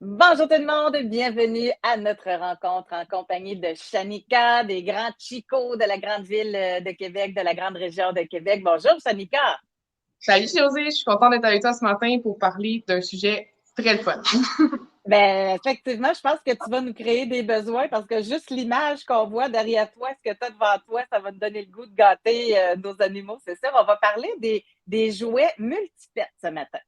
Bonjour tout le monde, bienvenue à notre rencontre en compagnie de Shanika, des grands chicos de la grande ville de Québec, de la grande région de Québec. Bonjour Shanika. Salut José, je suis contente d'être avec toi ce matin pour parler d'un sujet très le fun. Ben, effectivement, je pense que tu vas nous créer des besoins parce que juste l'image qu'on voit derrière toi, ce que tu as devant toi, ça va nous donner le goût de gâter nos animaux, c'est ça. On va parler des jouets multipètes ce matin.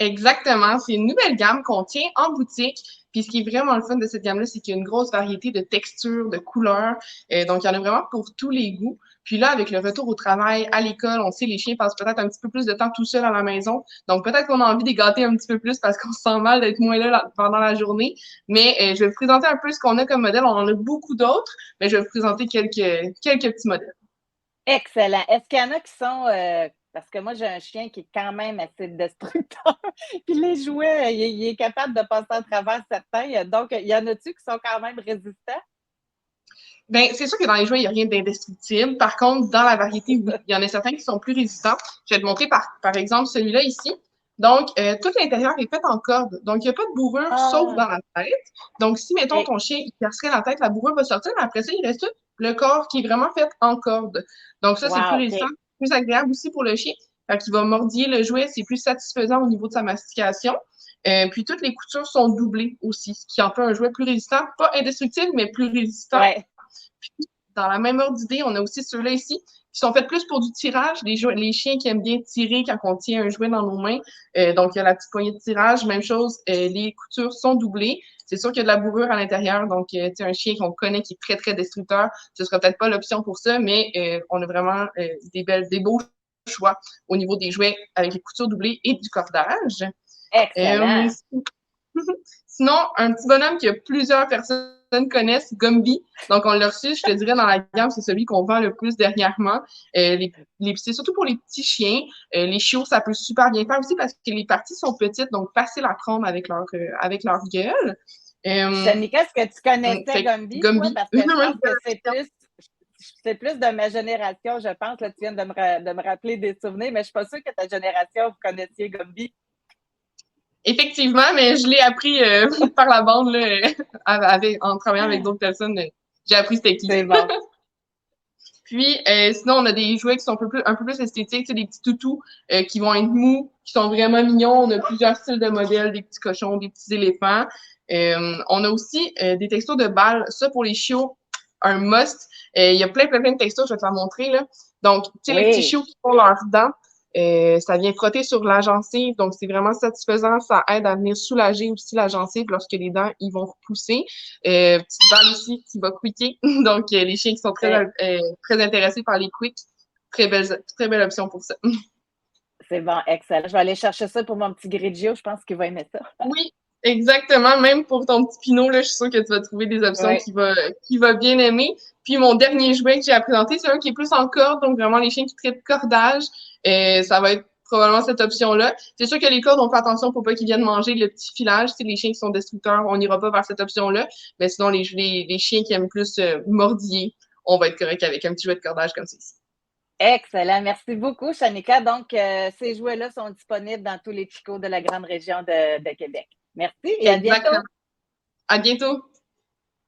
Exactement, c'est une nouvelle gamme qu'on tient en boutique. Puis ce qui est vraiment le fun de cette gamme-là, c'est qu'il y a une grosse variété de textures, de couleurs. Donc, il y en a vraiment pour tous les goûts. Puis là, avec le retour au travail, à l'école, on sait les chiens passent peut-être un petit peu plus de temps tout seuls à la maison. Donc, peut-être qu'on a envie de les gâter un petit peu plus parce qu'on se sent mal d'être moins là pendant la journée. Mais je vais vous présenter un peu ce qu'on a comme modèle. On en a beaucoup d'autres, mais je vais vous présenter quelques petits modèles. Excellent. Est-ce qu'il y en a qui sont, parce que moi, j'ai un chien qui est quand même assez destructeur, puis les jouets, il est capable de passer à travers certains. Donc, il y en a-tu qui sont quand même résistants? Ben, c'est sûr que dans les jouets, il n'y a rien d'indestructible. Par contre, dans la variété, oui. Il y en a certains qui sont plus résistants. Je vais te montrer par exemple celui-là ici. Donc, tout l'intérieur est fait en corde. Donc, il n'y a pas de bourrure sauf Ah, dans la tête. Donc, si, mettons, OK. ton chien, il percerait la tête, la bourrure va sortir, mais après ça, il reste tout le corps qui est vraiment fait en corde. Donc, ça, c'est plus Wow, résistant, OK. plus agréable aussi pour le chien. Fait qu'il va mordiller le jouet, c'est plus satisfaisant au niveau de sa mastication. Puis, toutes les coutures sont doublées aussi, ce qui en fait un jouet plus résistant. Pas indestructible, mais plus résistant. Ouais. Puis, dans la même ordre d'idée, on a aussi ceux-là ici qui sont faits plus pour du tirage. Les chiens qui aiment bien tirer quand on tient un jouet dans nos mains. Donc, il y a la petite poignée de tirage. Même chose, les coutures sont doublées. C'est sûr qu'il y a de la bourrure à l'intérieur. Donc, un chien qu'on connaît qui est très, très destructeur, ce sera peut-être pas l'option pour ça, mais on a vraiment des beaux choix au niveau des jouets avec les coutures doublées et du cordage. Euh, Excellent. Sinon, un petit bonhomme que plusieurs personnes connaissent, Gumby. Donc, on l'a reçu, je te dirais, dans la gamme, c'est celui qu'on vend le plus dernièrement. C'est surtout pour les petits chiens. Les chiots, ça peut super bien faire aussi parce que les parties sont petites, donc faciles à prendre avec leur gueule. Euh, Shanika, est-ce que tu connaissais Fait que Gumby, toi? Gumby. Parce que je pense que c'est plus de ma génération, je pense. Là, tu viens de me rappeler des souvenirs, mais je suis pas sûre que ta génération, vous connaissiez Gumby. Effectivement, mais je l'ai appris par la bande là, en travaillant avec d'autres personnes. J'ai appris c'était qui. C'est bon. Puis, sinon, on a des jouets qui sont un peu plus esthétiques, des petits toutous qui vont être mous, qui sont vraiment mignons. On a plusieurs styles de modèles, des petits cochons, des petits éléphants. On a aussi des textures de balles. Ça, pour les chiots, un must. Il y a plein de textures, je vais te la montrer. Là. Donc, tu sais, les petits Oui. chiots qui font leurs dents, ça vient frotter sur la gencive, donc c'est vraiment satisfaisant. Ça aide à venir soulager aussi la gencive lorsque les dents ils vont repousser. Petite balle aussi qui va quicker. Donc, les chiens qui sont très intéressés par les quicks, très belle option pour ça. C'est bon, excellent. Je vais aller chercher ça pour mon petit Grigio. Je pense qu'il va aimer ça. Oui, exactement. Même pour ton petit Pinot, là, je suis sûre que tu vas trouver des options Oui. qu'il va bien aimer. Puis mon dernier jouet que j'ai à présenter, c'est un qui est plus en corde, donc vraiment les chiens qui traitent cordage. Ça va être probablement cette option-là. C'est sûr que les cordes, on fait attention pour pas qu'ils viennent manger le petit filage. C'est les chiens qui sont destructeurs, on n'ira pas vers cette option-là. Mais sinon, les chiens qui aiment plus mordiller, on va être correct avec un petit jouet de cordage comme ceci. Excellent. Merci beaucoup, Shanika. Donc, ces jouets-là sont disponibles dans tous les chicots de la grande région de Québec. Merci et à bientôt. Exactement. À bientôt.